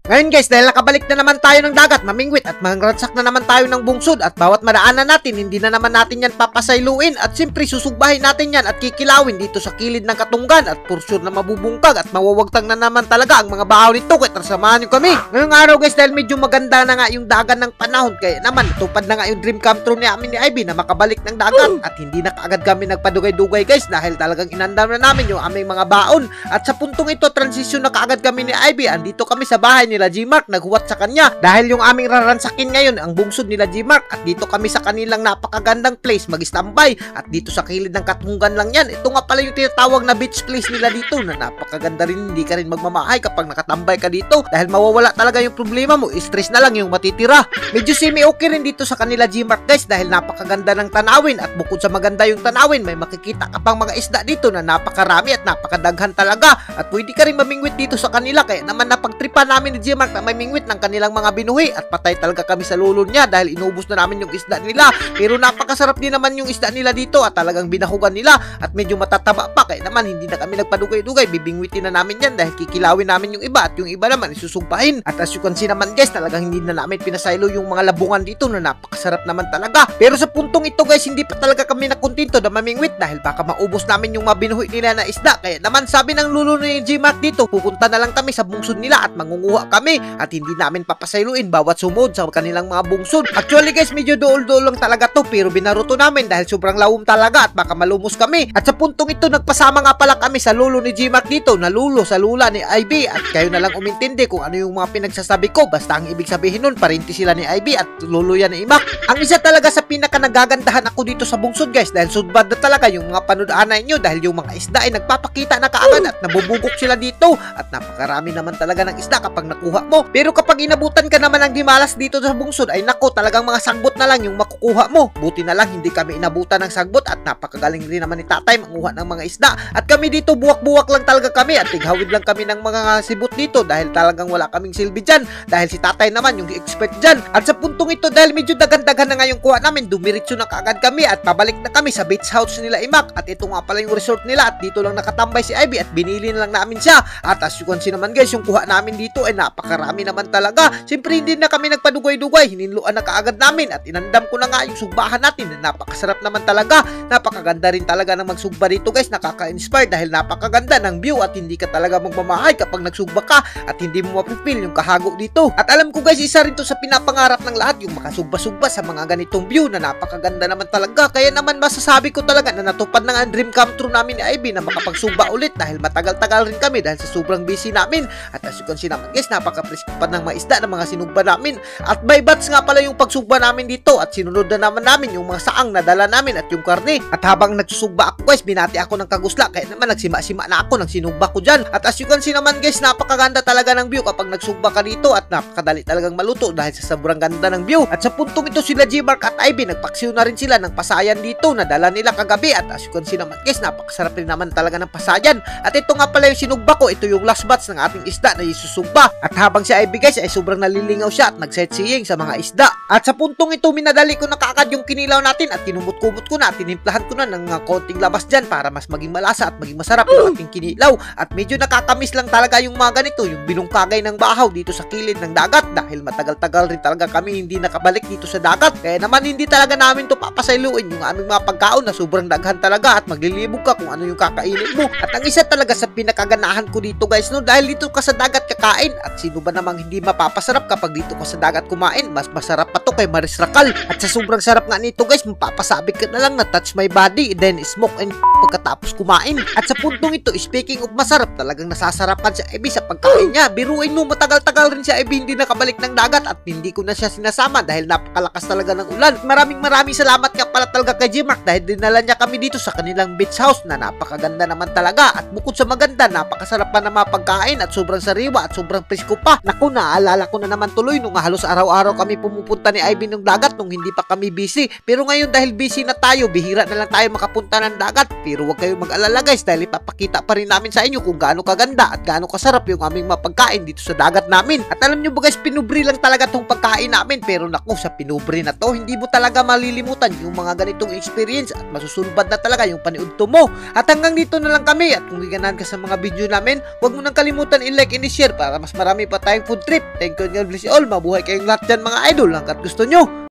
Ngayon guys, dahil nakabalik na naman tayo ng dagat, mamingwit at mangransak na naman tayo ng bungsod at bawat madaanan natin, hindi na naman natin yan papasayluin at siyempre susugbahin natin yan at kikilawin dito sa kilid ng Katunggan at for sure na mabubungkag at mawawagtang na naman talaga ang mga bahaw nito kaya samahan nyo kami. Ngayong araw guys, dahil medyo maganda na nga yung dagan ng panahon kaya naman tupad na nga yung dream come true ni amin ni Ivy na makabalik ng dagat at hindi na kaagad kami nagpadugay-dugay guys dahil talagang inandam na namin yung aming mga baon at sa puntong ito transition na kaagad kami ni Ivy. Andito kami sa bahay nila G-Mark, naghuwat sa kanya dahil yung aming raransakin ngayon ang bungsod nila G-Mark at dito kami sa kanilang napakagandang place mag-standby at dito sa kilid ng Katunggan lang yan. Ito nga pala yung tinatawag na beach place nila dito na napakaganda rin, hindi ka rin magmamahay kapag nakatambay ka dito dahil mawawala talaga yung problema mo, stress na lang yung matitira. Medyo semi-okay rin dito sa kanila G-Mark guys dahil napakaganda ng tanawin at bukod sa maganda yung tanawin may makikita ka pang mga isda dito na napakarami at napakadaghan talaga at pwede ka rin mamingwit dito sa kanila kaya naman napagtripa namin ni G-Mark na may mingwit ng kanilang mga binuhi at patay talaga kami sa lulon niya dahil inubos na namin yung isda nila pero napakasarap din naman yung isda nila dito at talagang binahugan nila at medyo matataba pa kaya naman hindi na kami nagpadugay-dugay, bibingwitin na namin yan dahil kikilawin namin yung iba at yung iba naman isusugbahin at as you can see naman guys talagang hindi na namin pinasaylo yung mga labungan dito na napakasarap naman talaga pero sa puntong ito guys hindi pa talaga kami nakontento na mamingwit dahil baka maubos namin yung mga binuhi nila na isda kaya naman sabi ng lulo ni G-Mark dito pupunta na lang kami sa bungsod nila at mangunguha kami at hindi namin papasayluin bawat sumod sa kanilang mga bungsod. Actually guys medyo dool-dool lang talaga to pero binaruto namin dahil sobrang lawom talaga at baka malumos kami at sa puntong ito nagpasama nga pala kami sa lulo ni G-Mark dito na lulo sa lula ni Ivy at kayo na lang umintindi kung ano yung mga pinagsasabi ko basta ang ibig sabihin nun parinti sila ni Ivy at lulo yan ni Imak. Ang isa talaga sa pinaka nagagandahan ako dito sa bungsod guys dahil sudbad na talaga yung mga panudaanan nyo dahil yung mga isda ay nagpapakita na kaagad at nabubugok sila dito at napakarami naman talaga ng isda kapag nakuha mo pero kapag inabutan ka naman ng dimalas dito sa bungsod ay nako talagang mga sagbot na lang yung makukuha mo. Buti na lang hindi kami inabutan ng sagbot at napakagaling rin naman ni tatay manguha ng mga isda at kami dito buwak-buwak lang talaga kami at tighawid lang kami ng mga sibot dito dahil talagang wala kaming silbi dyan dahil si tatay naman yung expert dyan at sa puntong ito dahil medyo dagan-dagan na nga yung kuha namin dumiritso na kaagad kami at pabalik na kami sa beach house nila Imak at ito nga pala yung resort nila at dito lang nakatambay si Ivy at binili na lang namin siya at as you can see naman guys yung kuha namin dito ay napakarami naman talaga. Siyempre hindi na kami nagpadugay-dugay, hininluan na kaagad namin at inandam ko na nga yung sugbahan natin na napakasarap naman talaga. Napakaganda rin talaga ng magsugba dito guys, nakaka-inspire dahil napakaganda ng view at hindi ka talaga magmamahay kapag nagsugba ka at hindi mo mapipil yung kahago dito. At alam ko guys, isa rin to sa pinapangarap ng lahat yung makasugba-sugba sa mga ganitong view na napakaganda naman talaga. Kaya naman masasabi ko talaga na natupad na nga ang dream come true namin ni Ivy na makapagsugba ulit dahil matagal-tagal rin kami dahil sa sobrang busy namin. At as you can see naman guys, napaka-presipad ng mga isda ng mga sinugba namin at by batch nga pala yung pagsugba namin dito at sinunod na naman namin yung mga saang na dala namin at yung karne. At habang nagsusugba ako guys, binati ako ng kagusla kaya naman nagsima-sima na ako ng sinugba ko dyan. At as you can see naman guys, napakaganda talaga ng view kapag nagsugba ka dito at napakadali talagang maluto dahil sa sobrang ganda ng view. At sa puntong ito sila G-Mark at Ivy nagpaksiw na rin sila ng pasayan dito na dala nila kagabi at as you can see naman guys, napakasarap rin naman talaga ng pasayan. At ito nga pala yung sinugba ko, ito yung last batch ng ating isda na isusugba. At habang si Ivy guys ay sobrang nalilingaw siya at nag-sightseeing sa mga isda. At sa puntong ito minadali ko na kaagad yung kinilaw natin at kinumot-kumot ko na at tinimplahan ko na ng konting labas dyan para mas maging malasa at maging masarap yung ating kinilaw. At medyo nakakamiss lang talaga yung mga ganito, yung binungkagay ng bahaw dito sa kilid ng dagat dahil matagal-tagal rin talaga kami hindi nakabalik dito sa dagat. Kaya naman hindi talaga namin to papasayluin yung aming mga pagkaon na sobrang daghan talaga at maglilibog ka kung ano yung kakainin mo. At ang isa talaga sa pinakaganahan ko dito guys no, dahil dito ka sa dagat kakain at sino ba namang hindi mapapasarap kapag dito ka sa dagat kumain, mas masarap pa to kay Maris Racal. At sa sobrang sarap nga nito guys, mapapasabik ka na lang na touch my body then smoke and pagkatapos kumain. At sa puntong ito, speaking of masarap, talagang nasasarapan si Ivy sa pagkain niya. Biruin mo, matagal-tagal rin si Ivy hindi nakabalik ng dagat at hindi ko na siya sinasama dahil napakalakas talaga ng ulan. Maraming salamat nga pala talaga kay G-Mark dahil dinala niya kami dito sa kanilang beach house na napakaganda naman talaga at bukod sa maganda, napakasarap pa na mga pagkain at sobrang sariwa at sobrang presko pa. Naku, naalala ko na naman tuloy nung halos araw-araw kami pumupunta ni Ivy ng dagat nung hindi pa kami busy. Pero ngayon dahil busy na tayo, bihira na lang tayo makapunta ng dagat. Pero huwag kayong mag-alala guys dahil ipapakita pa rin namin sa inyo kung gaano kaganda at gaano kasarap yung aming mapagkain dito sa dagat namin. At alam nyo ba guys, pinubri lang talaga tong pagkain namin pero naku, sa pinubri na to, hindi mo talaga malilimutan yung mga ganitong experience at masusulbad na talaga yung paniudto mo. At hanggang dito na lang kami at kung giganahan ka sa mga video namin, huwag mo nang kalimutan i-like and i-share para mas marami marami pa tayong food trip. Thank you and God bless you all. Mabuhay kayong lahat dyan mga idol hanggat gusto nyo.